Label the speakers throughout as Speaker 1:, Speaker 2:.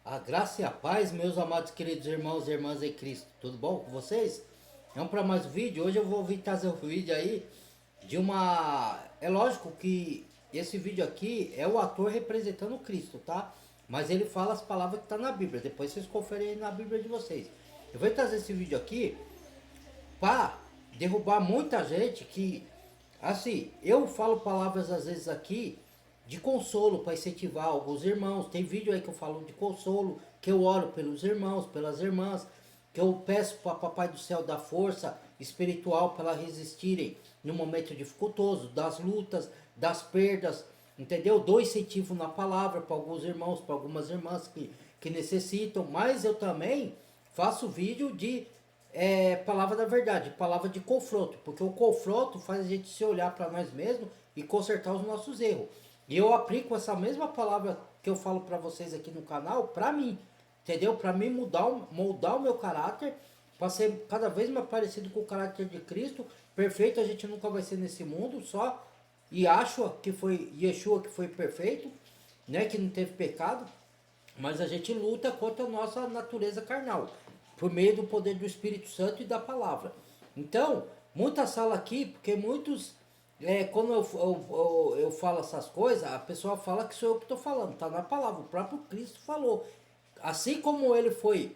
Speaker 1: A graça e a paz, meus amados queridos irmãos e irmãs em Cristo, tudo bom com vocês? Vamos para mais um vídeo. Hoje eu vou vir trazer um vídeo aí de uma. É lógico que esse vídeo aqui é o ator representando Cristo, tá? Mas ele fala as palavras que tá na Bíblia. Depois vocês conferem aí na Bíblia de vocês. Eu vou trazer esse vídeo aqui para derrubar muita gente que, assim, eu falo palavras às vezes aqui de consolo para incentivar alguns irmãos. Tem vídeo aí que eu falo de consolo, que eu oro pelos irmãos, pelas irmãs, que eu peço para Papai do Céu dar força espiritual para elas resistirem no momento dificultoso, das lutas, das perdas, entendeu? Dou incentivo na palavra para alguns irmãos, para algumas irmãs que necessitam, mas eu também faço vídeo de palavra da verdade, palavra de confronto, porque o confronto faz a gente se olhar para nós mesmos e consertar os nossos erros. E eu aplico essa mesma palavra que eu falo para vocês aqui no canal para mim, entendeu? Para mim moldar o meu caráter, para ser cada vez mais parecido com o caráter de Cristo. Perfeito a gente nunca vai ser nesse mundo, só Yeshua que foi perfeito, né, que não teve pecado. Mas a gente luta contra a nossa natureza carnal, por meio do poder do Espírito Santo e da palavra. Então, muita sala aqui, porque muitos, quando eu falo essas coisas, a pessoa fala que sou eu que estou falando, está na palavra, o próprio Cristo falou. Assim como ele foi,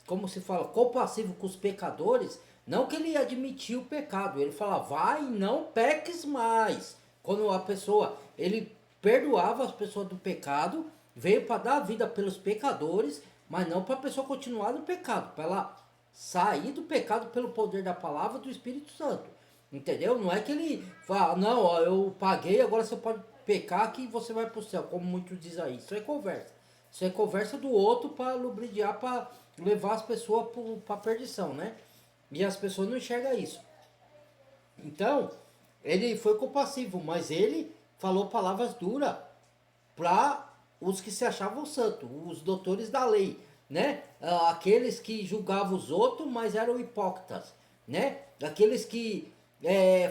Speaker 1: como se fala, compassivo com os pecadores, não que ele admitiu o pecado, ele fala, vai e não peques mais. Quando a pessoa, ele perdoava as pessoas do pecado, veio para dar vida pelos pecadores, mas não para a pessoa continuar no pecado, para ela sair do pecado pelo poder da palavra do Espírito Santo. Entendeu? Não é que ele fala, não, ó, eu paguei, agora você pode pecar que você vai para o céu, como muitos dizem aí. Isso é conversa. Isso é conversa do outro para lubridiar, para levar as pessoas para a perdição, né? E as pessoas não enxergam isso. Então, ele foi compassivo, mas ele falou palavras duras para os que se achavam santos, os doutores da lei, né? Aqueles que julgavam os outros, mas eram hipócritas, né? Aqueles que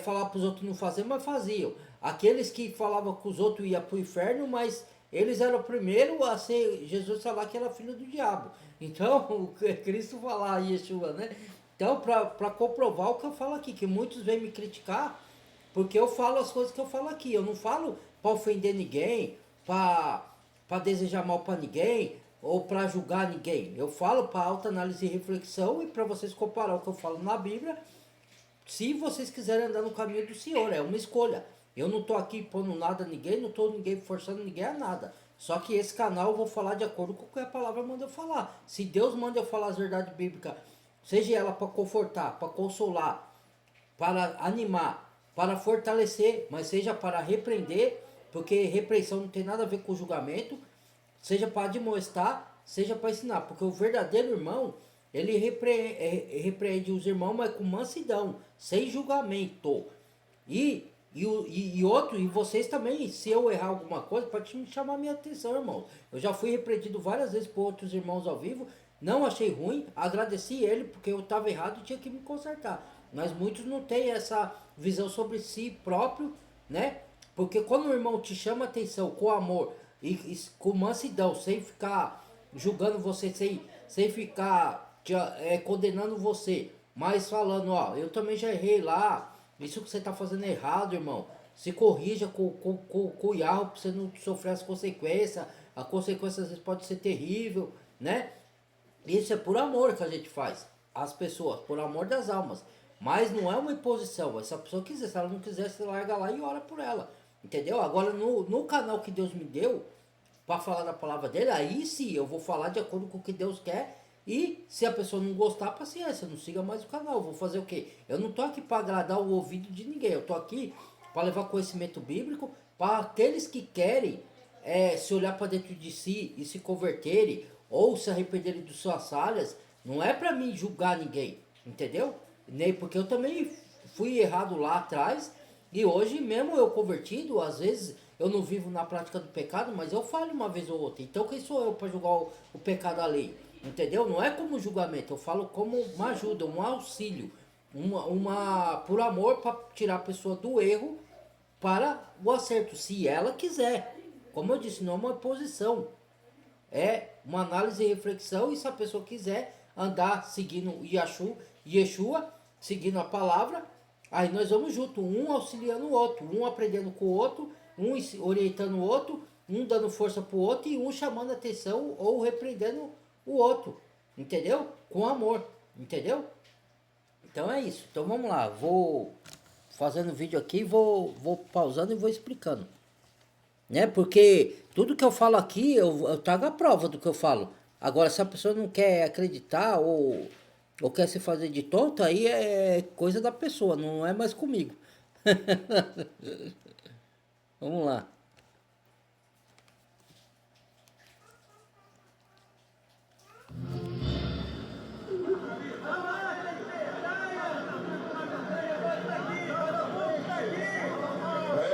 Speaker 1: falavam para os outros não fazer, mas faziam. Aqueles que falavam que os outros iam para o inferno, mas eles eram o primeiro a ser, Jesus falar que era filho do diabo. Então, Cristo falar, Yeshua, né? Então, para comprovar o que eu falo aqui, que muitos vêm me criticar, porque eu falo as coisas que eu falo aqui. Eu não falo para ofender ninguém, para desejar mal para ninguém ou para julgar ninguém. Eu falo para autoanálise e reflexão e para vocês comparar o que eu falo na Bíblia, se vocês quiserem andar no caminho do Senhor. É uma escolha. Eu não estou aqui pondo nada a ninguém, não estou ninguém forçando ninguém a nada. Só que esse canal eu vou falar de acordo com o que a palavra manda eu falar. Se Deus manda eu falar as verdades bíblicas, seja ela para confortar, para consolar, para animar, para fortalecer, mas seja para repreender, porque repreensão não tem nada a ver com julgamento, seja para admoestar, seja para ensinar, porque o verdadeiro irmão, ele repreende os irmãos, mas com mansidão, sem julgamento. E vocês também, se eu errar alguma coisa, pode me chamar minha atenção, irmão. Eu já fui repreendido várias vezes por outros irmãos ao vivo, não achei ruim, agradeci ele porque eu estava errado e tinha que me consertar. Mas muitos não têm essa visão sobre si próprio, né? Porque quando o irmão te chama atenção com amor e com mansidão, sem ficar julgando você, sem ficar condenando você, mas falando, ó, eu também já errei lá, isso que você está fazendo é errado, irmão. Se corrija com o Yahoo para você não sofrer as consequências. A consequência às vezes pode ser terrível, né? Isso é por amor que a gente faz. As pessoas, por amor das almas. Mas não é uma imposição. Se a pessoa quiser, se ela não quiser, você larga lá e ora por ela. Entendeu? Agora, no canal que Deus me deu, para falar da palavra dele, aí sim eu vou falar de acordo com o que Deus quer. E se a pessoa não gostar, paciência, não siga mais o canal. Vou fazer o quê? Eu não tô aqui para agradar o ouvido de ninguém. Eu tô aqui para levar conhecimento bíblico para aqueles que querem se olhar para dentro de si e se converterem ou se arrependerem de suas falhas. Não é para mim julgar ninguém, entendeu? Nem porque eu também fui errado lá atrás e hoje mesmo eu convertido, às vezes eu não vivo na prática do pecado, mas eu falho uma vez ou outra. Então quem sou eu para julgar o pecado alheio? Entendeu? Não é como julgamento, eu falo como uma ajuda, um auxílio, por amor para tirar a pessoa do erro para o acerto, se ela quiser. Como eu disse, não é uma posição. é uma análise e reflexão, e se a pessoa quiser andar seguindo Yeshua, seguindo a palavra, aí nós vamos junto, um auxiliando o outro, um aprendendo com o outro, um orientando o outro, um dando força pro outro e um chamando atenção ou repreendendo o outro, entendeu? Com amor, entendeu? Então é isso. Então vamos lá, vou fazendo vídeo aqui, vou pausando e vou explicando. Né? Porque tudo que eu falo aqui, eu trago a prova do que eu falo. Agora, se a pessoa não quer acreditar ou quer se fazer de tonto, aí é coisa da pessoa, não é mais comigo. Vamos lá.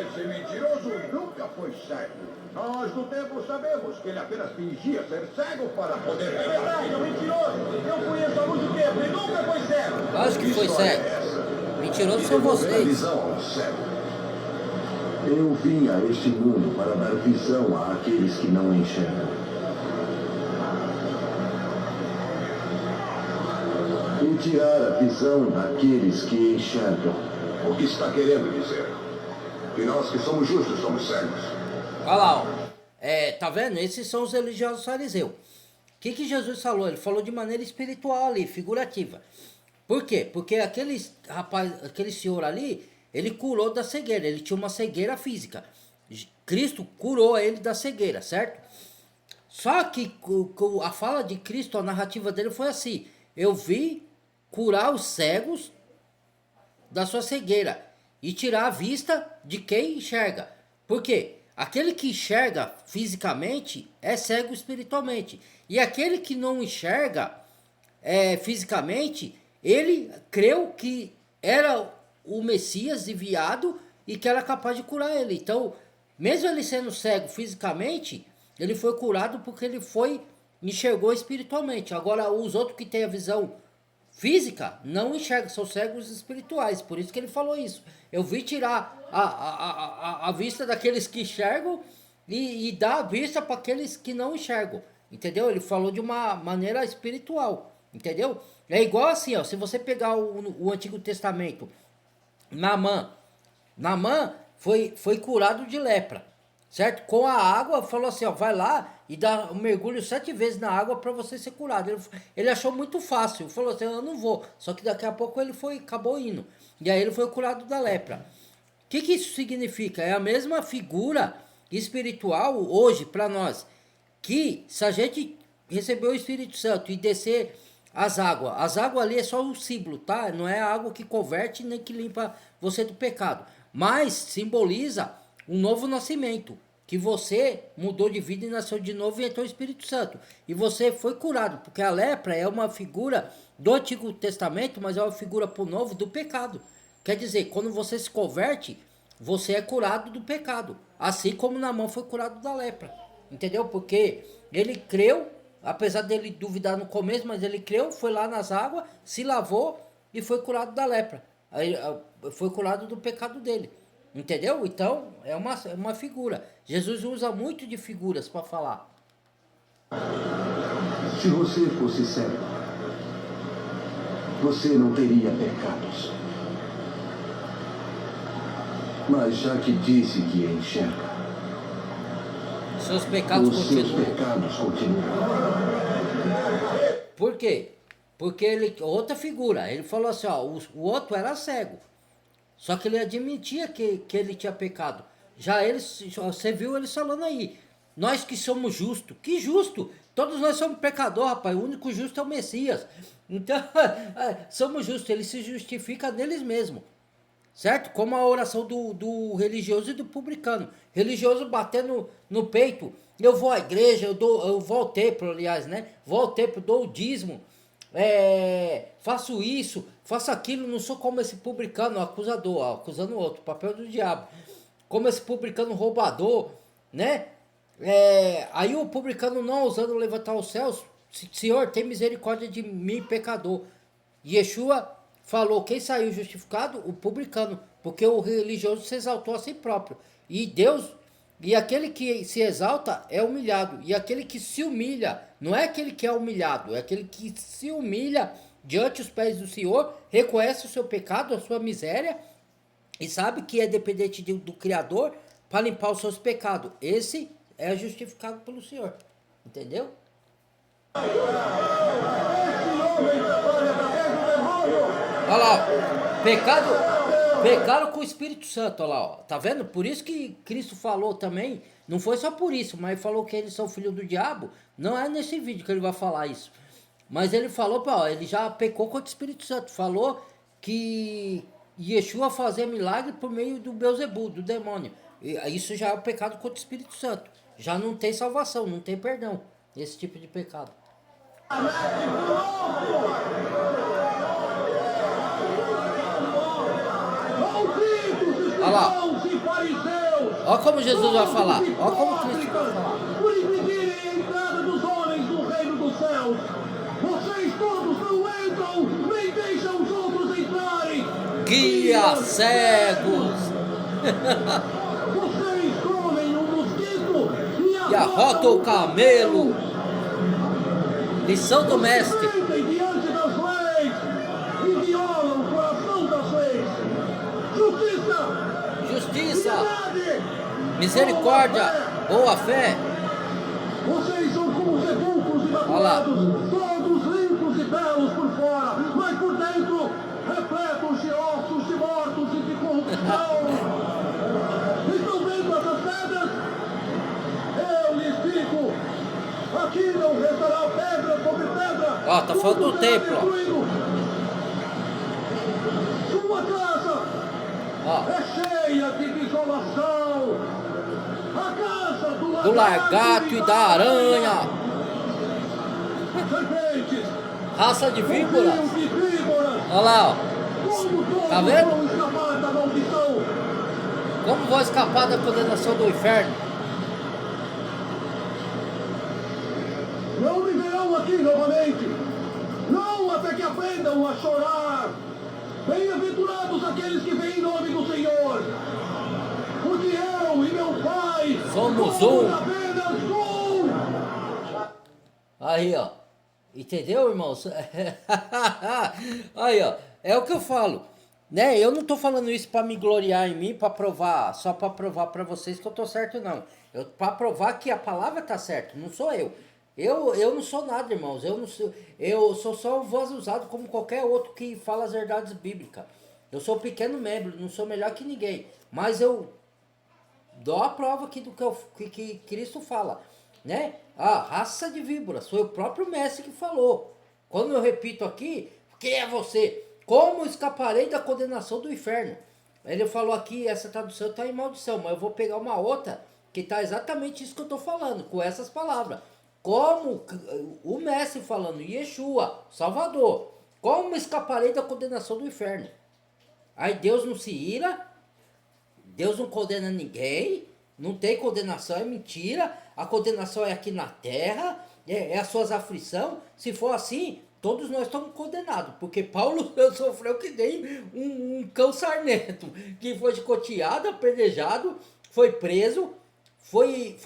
Speaker 2: Esse mentiroso nunca foi cego. Nós do templo sabemos que ele apenas fingia ser cego para poder... É verdade, é um mentiroso. Eu conheço a luz do templo e nunca foi cego.
Speaker 1: Acho que foi cego. Mentiroso são vocês.
Speaker 2: Visão ao cego. Eu vim a este mundo para dar visão àqueles que não enxergam. E tirar a visão daqueles que enxergam. O que está querendo dizer? Que nós que somos justos somos cegos.
Speaker 1: Olha lá, ó. Tá vendo? Esses são os religiosos fariseus. O que Jesus falou? Ele falou de maneira espiritual ali, figurativa. Por quê? Porque aquele senhor ali, ele curou da cegueira, ele tinha uma cegueira física. Cristo curou ele da cegueira, certo? Só que a fala de Cristo, a narrativa dele foi assim: eu vim curar os cegos da sua cegueira e tirar a vista de quem enxerga. Por quê? Aquele que enxerga fisicamente é cego espiritualmente. E aquele que não enxerga fisicamente, ele creu que era o Messias enviado e que era capaz de curar ele. Então, mesmo ele sendo cego fisicamente, ele foi curado porque ele enxergou espiritualmente. Agora, os outros que têm a visão física não enxergam, são cegos espirituais. Por isso que ele falou isso. Eu vim tirar a vista daqueles que enxergam e dar a vista para aqueles que não enxergam. Entendeu? Ele falou de uma maneira espiritual. Entendeu? É igual assim, ó, se você pegar o Antigo Testamento, Naamã foi curado de lepra, certo? Com a água, falou assim, ó, vai lá e dá um mergulho 7 vezes na água para você ser curado. Ele achou muito fácil, falou assim, eu não vou. Só que daqui a pouco ele acabou indo. E aí ele foi curado da lepra. O que isso significa? É a mesma figura espiritual hoje para nós, que se a gente receber o Espírito Santo e descer as águas ali é só um símbolo, tá? Não é a água que converte nem que limpa você do pecado, mas simboliza um novo nascimento, que você mudou de vida e nasceu de novo e entrou o Espírito Santo, e você foi curado, porque a lepra é uma figura do Antigo Testamento, mas é uma figura pro novo do pecado. Quer dizer, quando você se converte, você é curado do pecado, assim como Naamã foi curado da lepra, entendeu? Porque ele creu, apesar dele duvidar no começo, mas ele creu, foi lá nas águas, se lavou e foi curado da lepra. Aí, foi curado do pecado dele. Entendeu? Então, é uma figura. Jesus usa muito de figuras para falar.
Speaker 2: Se você fosse cego, você não teria pecados. Mas já que disse que enxerga,
Speaker 1: Seus pecados
Speaker 2: continuam.
Speaker 1: Por quê? Porque outra figura, ele falou assim, ó, o outro era cego. Só que ele admitia que ele tinha pecado. Já você viu ele falando aí, nós que somos justos. Que justo? Todos nós somos pecadores, rapaz. O único justo é o Messias. Então, somos justos. Ele se justifica neles mesmos. Certo? Como a oração do religioso e do publicano. Religioso batendo no peito. Eu vou à igreja, eu vou ao templo, aliás, né? Vou ao templo, dou o dízimo. Faço isso, faço aquilo, não sou como esse publicano, acusador, acusando o outro, papel do diabo. Como esse publicano roubador, né? Aí o publicano não ousando levantar os céus, Senhor, tem misericórdia de mim, pecador. Yeshua falou, quem saiu justificado? O publicano, porque o religioso se exaltou a si próprio. E Deus E aquele que se exalta é humilhado. E aquele que se humilha, não é aquele que é humilhado, é aquele que se humilha diante dos pés do Senhor, reconhece o seu pecado, a sua miséria, e sabe que é dependente do Criador para limpar os seus pecados. Esse é justificado pelo Senhor. Entendeu? Olha lá, ó. Pecaram com o Espírito Santo, olha lá, ó. Tá vendo? Por isso que Cristo falou também, não foi só por isso, mas falou que eles são filhos do diabo. Não é nesse vídeo que ele vai falar isso. Mas ele falou, ó, ele já pecou contra o Espírito Santo. Falou que Yeshua fazia milagre por meio do Beelzebul, do demônio. E isso já é o pecado contra o Espírito Santo. Já não tem salvação, não tem perdão. Esse tipo de pecado. Olha lá. Olha como Jesus vai falar. Olha como Cristo vai falar.
Speaker 2: Por impedirem a entrada dos homens no reino dos céus. Vocês todos não entram, nem deixam os outros entrarem.
Speaker 1: Guia cegos.
Speaker 2: Vocês comem um mosquito
Speaker 1: E arrotam o camelo. Lição do mestre.
Speaker 2: sentem diante das leis e violam o coração das leis.
Speaker 1: Justiça.
Speaker 2: Verdade.
Speaker 1: Misericórdia. Boa fé.
Speaker 2: Vocês são como sepulcros imaculados, todos limpos e belos por fora, mas por dentro repletos de ossos de mortos e de corrupção. Estão vendo essas pedras? Eu lhes digo, aqui não restará pedra sobre pedra.
Speaker 1: Ó, tá falando do
Speaker 2: Tudo será
Speaker 1: templo, ó.
Speaker 2: destruído. Sua casa
Speaker 1: Ó,
Speaker 2: é cheia de desolação. A casa
Speaker 1: do lagarto e da aranha.
Speaker 2: Serpentes,
Speaker 1: Raça de víboras.
Speaker 2: filhos de víboras.
Speaker 1: Olha lá, ó.
Speaker 2: Como todos
Speaker 1: Tá vendo?
Speaker 2: vão escapar da maldição?
Speaker 1: Como vão escapar da condenação do inferno?
Speaker 2: Não me verão aqui novamente. Não até que aprendam a chorar. Bem-aventurados aqueles que vêm em nome do Senhor. Porque eu e meu Pai
Speaker 1: Somos um.
Speaker 2: apenas um.
Speaker 1: Aí, ó. Entendeu, irmãos? Aí, ó. É o que eu falo. Né? Eu não tô falando isso para me gloriar em mim, para provar, só para provar para vocês que eu tô certo, não. Para provar que a palavra tá certa, não sou eu. Eu não sou nada, irmãos. Eu sou só um voz usado como qualquer outro que fala as verdades bíblicas. Eu sou um pequeno membro, não sou melhor que ninguém. Mas eu dou a prova aqui do que Cristo fala, né? A raça de víboras, foi o próprio mestre que falou. Quando eu repito aqui, quem é você? Como escaparei da condenação do inferno? Ele falou aqui, essa tradução está em maldição, mas eu vou pegar uma outra que está exatamente isso que eu estou falando, com essas palavras. Como o mestre falando, Yeshua, Salvador, como escaparei da condenação do inferno? Aí Deus não se ira, Deus não condena ninguém, não tem condenação, é mentira, a condenação é aqui na terra, é as suas aflições. Se for assim, todos nós estamos condenados, porque Paulo sofreu que nem um cão sarnento, que foi chicoteado, apedrejado, foi preso, foi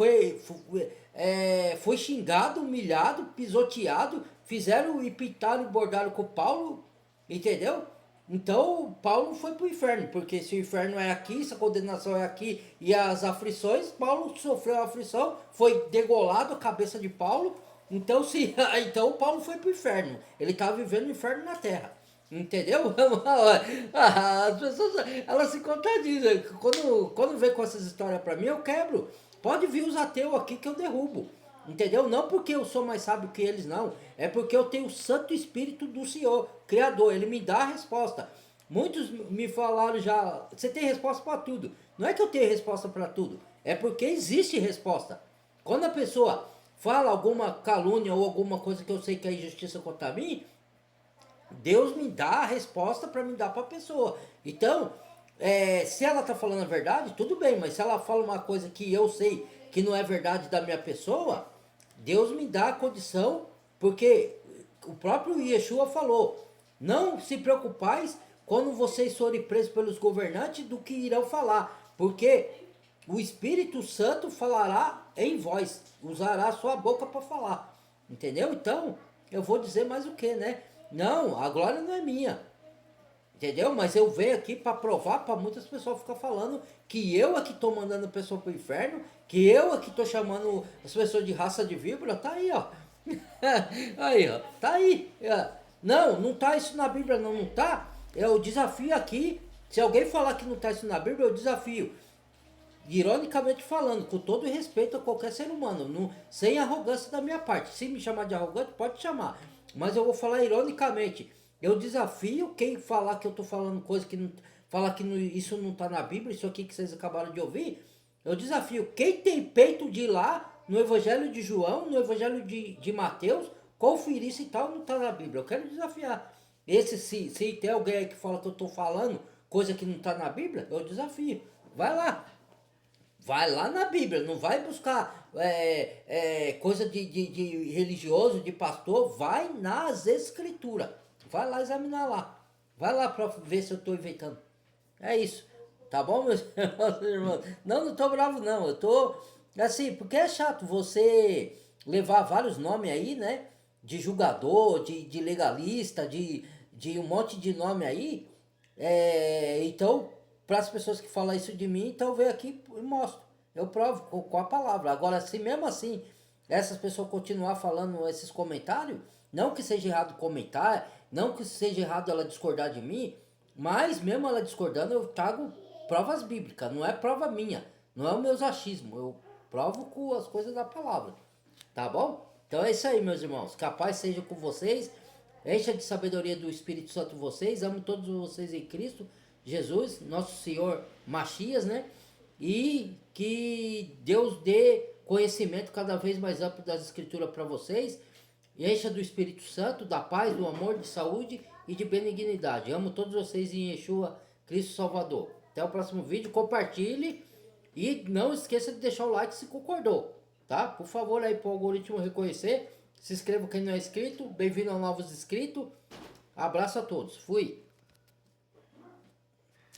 Speaker 1: xingado, humilhado, pisoteado, fizeram e pintaram e bordaram com Paulo, entendeu? Então Paulo foi para o inferno, porque se o inferno é aqui, se a condenação é aqui e as aflições, Paulo sofreu a aflição, foi degolado a cabeça de Paulo, então então Paulo foi para o inferno, ele estava vivendo o inferno na terra, entendeu? As pessoas, elas se contradizem, quando vem com essas histórias para mim eu quebro, pode vir os ateus aqui que eu derrubo. Entendeu? Não porque eu sou mais sábio que eles, não. É porque eu tenho o Santo Espírito do Senhor, Criador. Ele me dá a resposta. Muitos me falaram já, você tem resposta para tudo. Não é que eu tenho resposta para tudo. É porque existe resposta. Quando a pessoa fala alguma calúnia ou alguma coisa que eu sei que é injustiça contra mim, Deus me dá a resposta para me dar para a pessoa. Então, se ela está falando a verdade, tudo bem. Mas se ela fala uma coisa que eu sei que não é verdade da minha pessoa, Deus me dá a condição, porque o próprio Yeshua falou, não se preocupais quando vocês forem presos pelos governantes do que irão falar, porque o Espírito Santo falará em vós, usará a sua boca para falar, entendeu? Então, eu vou dizer mais o que, né? Não, a glória não é minha, entendeu? Mas eu venho aqui para provar para muitas pessoas ficar falando que eu aqui tô mandando a pessoa pro inferno, que eu aqui tô chamando as pessoas de raça de víbora, tá aí, ó. Aí, ó, tá aí. Não, não tá isso na Bíblia, não, não tá. Eu desafio aqui, se alguém falar que não tá isso na Bíblia, eu desafio. Ironicamente falando, com todo respeito a qualquer ser humano, não, sem arrogância da minha parte. Se me chamar de arrogante, pode chamar. Mas eu vou falar ironicamente. Eu desafio quem falar que eu tô falando coisa que não. Falar que não, isso não tá na Bíblia, isso aqui que vocês acabaram de ouvir. Eu desafio quem tem peito de ir lá no Evangelho de João, no Evangelho de Mateus, conferir se tal não tá na Bíblia. Eu quero desafiar. Esse, se tem alguém aí que fala que eu tô falando coisa que não tá na Bíblia, eu desafio. Vai lá. Vai lá na Bíblia, não vai buscar coisa de religioso, de pastor, vai nas escrituras. Vai lá examinar lá. Vai lá para ver se eu estou inventando. É isso. Tá bom, meus irmãos? Não, não tô bravo não. Eu tô assim, porque é chato você levar vários nomes aí, né? De julgador, de legalista, de um monte de nome aí. Então, para as pessoas que falam isso de mim, então eu venho aqui e mostro. Eu provo com a palavra. Agora, se mesmo assim essas pessoas continuar falando esses comentários, não que seja errado comentar, não que seja errado ela discordar de mim, mas mesmo ela discordando, eu trago provas bíblicas, não é prova minha, não é o meu achismo, eu provo com as coisas da palavra. Tá bom? Então é isso aí, meus irmãos. Que a paz seja com vocês. Encha de sabedoria do Espírito Santo vocês. Amo todos vocês em Cristo Jesus, nosso Senhor Machias, né? E que Deus dê conhecimento cada vez mais amplo das Escrituras para vocês. E encha do Espírito Santo, da paz, do amor, de saúde e de benignidade. Amo todos vocês em Yeshua, Cristo Salvador. Até o próximo vídeo. Compartilhe. E não esqueça de deixar o like se concordou, tá? Por favor, aí para o algoritmo reconhecer. Se inscreva quem não é inscrito. Bem-vindo aos novos inscritos. Abraço a todos. Fui.